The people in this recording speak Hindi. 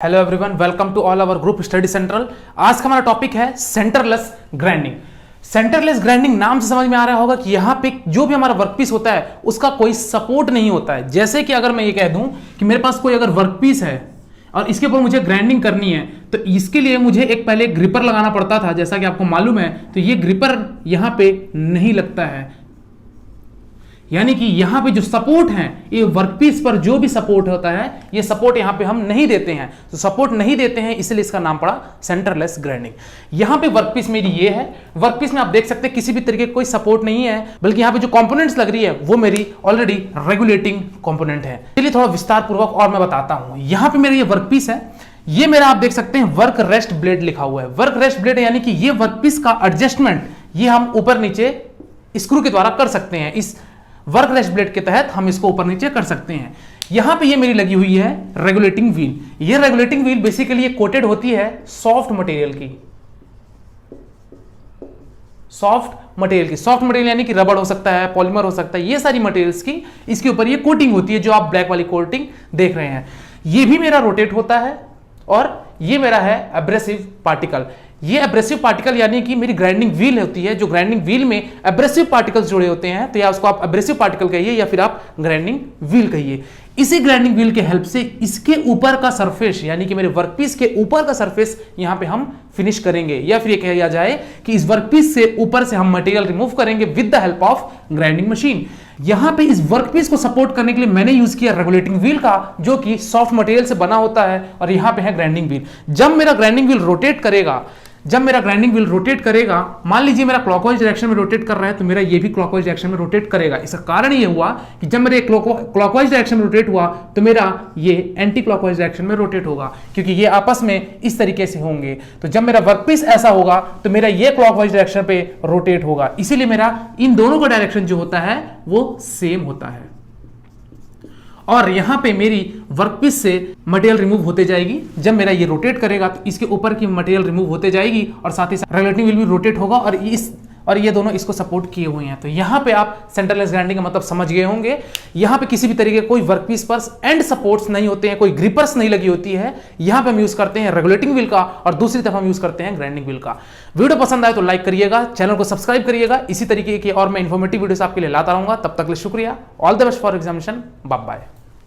Hello everyone, welcome to all our group study central. आज का हमारा टॉपिक है सेंटरलेस ग्राइंडिंग। सेंटरलेस ग्राइंडिंग नाम से समझ में आ रहा होगा कि यहाँ पे जो भी हमारा वर्कपीस होता है उसका कोई सपोर्ट नहीं होता है। जैसे कि अगर मैं ये कह दूं कि मेरे पास कोई अगर वर्कपीस है और इसके ऊपर मुझे ग्राइंडिंग करनी है तो इसके लिए मुझे एक पहले ग्रिपर लगाना पड़ता था, जैसा कि आपको मालूम है। तो ये ग्रिपर यहाँ पे नहीं लगता है, यानी कि यहां पे जो सपोर्ट है, ये वर्कपीस पर जो भी सपोर्ट होता है ये सपोर्ट यहां पे हम नहीं देते हैं। तो सपोर्ट नहीं देते हैं इसलिए इसका नाम पड़ा सेंटरलेस ग्राइंडिंग। यहां पे वर्कपीस मेरी ये है, वर्कपीस में आप देख सकते हैं किसी भी तरीके कोई सपोर्ट नहीं है, बल्कि यहां पे जो कंपोनेंट्स लग रही है वो मेरी ऑलरेडी रेगुलेटिंग कंपोनेंट है। चलिए थोड़ा विस्तार पूर्वक और मैं बताता हूं। यहां पे मेरा ये वर्कपीस है, ये मेरा आप देख सकते हैं वर्क रेस्ट ब्लेड लिखा हुआ है। वर्क रेस्ट ब्लेड यानी कि ये वर्कपीस का एडजस्टमेंट ये हम ऊपर नीचे स्क्रू के द्वारा कर सकते हैं। इस वर्क रेस्ट ब्लेड के तहत हम इसको ऊपर नीचे कर सकते हैं। यहां पे ये मेरी लगी हुई है रेगुलेटिंग व्हील। ये रेगुलेटिंग व्हील बेसिकली ये कोटेड होती है सॉफ्ट मटेरियल की। सॉफ्ट मटेरियल यानी कि रबड़ हो सकता है, पॉलीमर हो सकता है, ये सारी मटेरियल्स की इसके ऊपर ये कोटिंग होती है, जो आप ब्लैक वाली कोटिंग देख रहे हैं। ये भी मेरा रोटेट होता है और ये मेरा है एब्रेसिव पार्टिकल। ये एब्रेसिव पार्टिकल यानी कि मेरी ग्राइंडिंग व्हील होती है, जो ग्राइंडिंग व्हील में एब्रेसिव पार्टिकल्स जुड़े होते हैं, तो या उसको आप एब्रेसिव पार्टिकल कहिए या फिर आप ग्राइंडिंग व्हील कहिए। इसी ग्राइंडिंग व्हील के हेल्प से इसके ऊपर का सरफेस यानी कि मेरे वर्कपीस के ऊपर का सरफेस यहां पे हम फिनिश करेंगे, या फिर ये कहा जाए कि इस वर्कपीस से ऊपर से हम मटेरियल रिमूव करेंगे with the help of grinding machine. यहां पे इस वर्कपीस को सपोर्ट करने के लिए मैंने यूज किया रेगुलेटिंग व्हील का, जो कि सॉफ्ट मटेरियल से बना होता है, और यहां पे है ग्राइंडिंग व्हील। जब मेरा ग्राइंडिंग व्हील रोटेट करेगा, मान लीजिए मेरा क्लॉकवाइज डायरेक्शन में रोटेट कर रहा है, तो मेरा ये भी क्लॉकवाइज डायरेक्शन में रोटेट करेगा। इसका कारण ये हुआ कि जब मेरे क्लॉकवाइज डायरेक्शन में रोटेट हुआ तो मेरा ये एंटी क्लॉकवाइज डायरेक्शन में रोटेट होगा, क्योंकि ये आपस में इस तरीके से होंगे। तो जब मेरा वर्कपीस ऐसा होगा तो मेरा ये क्लॉकवाइज डायरेक्शन पे रोटेट होगा, इसीलिए मेरा इन दोनों का डायरेक्शन जो होता है वो सेम होता है। और यहां पे मेरी वर्कपीस से मटेरियल रिमूव होते जाएगी। जब मेरा ये रोटेट करेगा तो इसके ऊपर की मटेरियल रिमूव होते जाएगी, और साथ ही साथ रेगुलेटिंग व्हील भी रोटेट होगा, और ये दोनों इसको सपोर्ट किए हुए हैं। तो यहां पे आप सेंटरलेस ग्राइंडिंग का मतलब समझ गए होंगे। यहां पे किसी भी तरीके कोई वर्कपीस पर एंड सपोर्ट्स नहीं होते हैं, कोई ग्रिपर्स नहीं लगी होती है। यहां पे हम यूज करते हैं रेगुलेटिंग व्हील का, और दूसरी तरफ हम यूज करते हैं ग्राइंडिंग व्हील का। वीडियो पसंद आए तो लाइक करिएगा, चैनल को सब्सक्राइब करिएगा। इसी तरीके की और मैं इंफॉर्मेटिव वीडियोस आपके लिए लाता रहूंगा। तब तक के लिए शुक्रिया। All the best for examination. Bye bye.